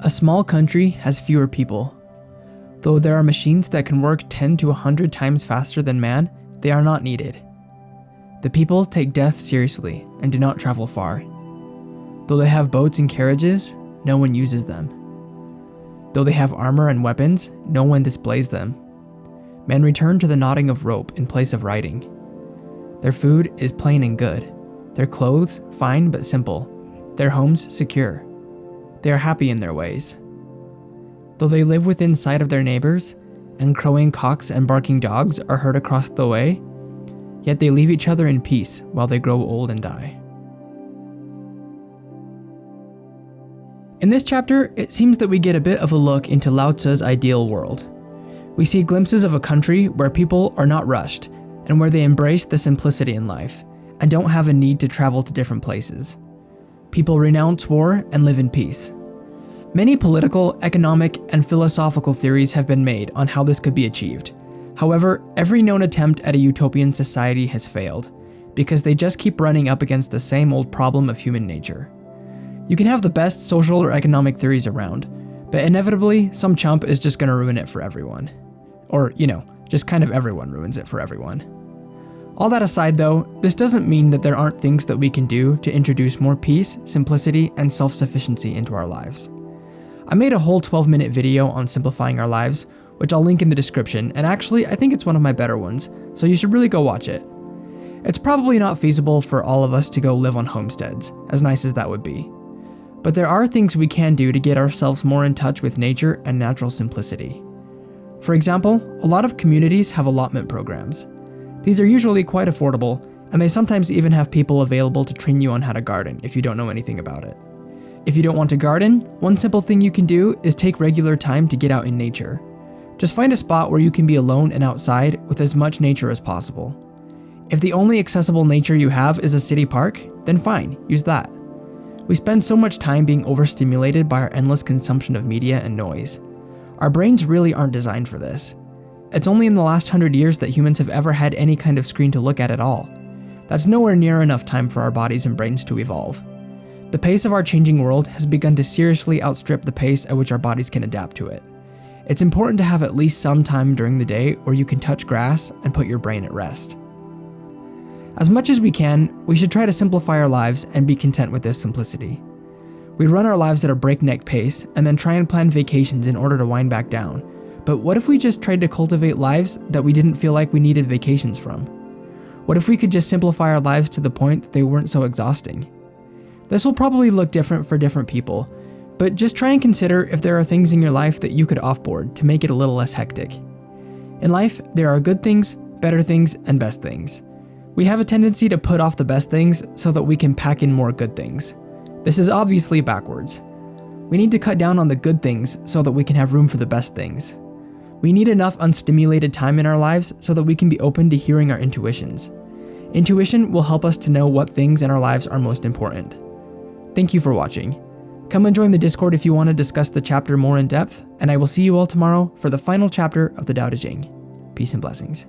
A small country has fewer people. Though there are machines that can work 10 to 100 times faster than man, they are not needed. The people take death seriously and do not travel far. Though they have boats and carriages, no one uses them. Though they have armor and weapons, no one displays them. Men return to the knotting of rope in place of riding. Their food is plain and good. Their clothes fine but simple. Their homes secure. They are happy in their ways. Though they live within sight of their neighbors, and crowing cocks and barking dogs are heard across the way, yet they leave each other in peace while they grow old and die. In this chapter, it seems that we get a bit of a look into Lao Tzu's ideal world. We see glimpses of a country where people are not rushed, and where they embrace the simplicity in life, and don't have a need to travel to different places. People renounce war and live in peace. Many political, economic, and philosophical theories have been made on how this could be achieved. However, every known attempt at a utopian society has failed, because they just keep running up against the same old problem of human nature. You can have the best social or economic theories around, but inevitably, some chump is just going to ruin it for everyone. Or, just kind of everyone ruins it for everyone. All that aside though, this doesn't mean that there aren't things that we can do to introduce more peace, simplicity, and self-sufficiency into our lives. I made a whole 12-minute video on simplifying our lives, which I'll link in the description, and actually I think it's one of my better ones, so you should really go watch it. It's probably not feasible for all of us to go live on homesteads, as nice as that would be. But there are things we can do to get ourselves more in touch with nature and natural simplicity. For example, a lot of communities have allotment programs. These are usually quite affordable, and they sometimes even have people available to train you on how to garden if you don't know anything about it. If you don't want to garden, one simple thing you can do is take regular time to get out in nature. Just find a spot where you can be alone and outside with as much nature as possible. If the only accessible nature you have is a city park, then fine, use that. We spend so much time being overstimulated by our endless consumption of media and noise. Our brains really aren't designed for this. It's only in the last 100 years that humans have ever had any kind of screen to look at all. That's nowhere near enough time for our bodies and brains to evolve. The pace of our changing world has begun to seriously outstrip the pace at which our bodies can adapt to it. It's important to have at least some time during the day where you can touch grass and put your brain at rest. As much as we can, we should try to simplify our lives and be content with this simplicity. We run our lives at a breakneck pace and then try and plan vacations in order to wind back down. But what if we just tried to cultivate lives that we didn't feel like we needed vacations from? What if we could just simplify our lives to the point that they weren't so exhausting? This will probably look different for different people, but just try and consider if there are things in your life that you could offboard to make it a little less hectic. In life, there are good things, better things, and best things. We have a tendency to put off the best things so that we can pack in more good things. This is obviously backwards. We need to cut down on the good things so that we can have room for the best things. We need enough unstimulated time in our lives so that we can be open to hearing our intuitions. Intuition will help us to know what things in our lives are most important. Thank you for watching. Come and join the Discord if you want to discuss the chapter more in depth, and I will see you all tomorrow for the final chapter of the Tao Te Ching. Peace and blessings.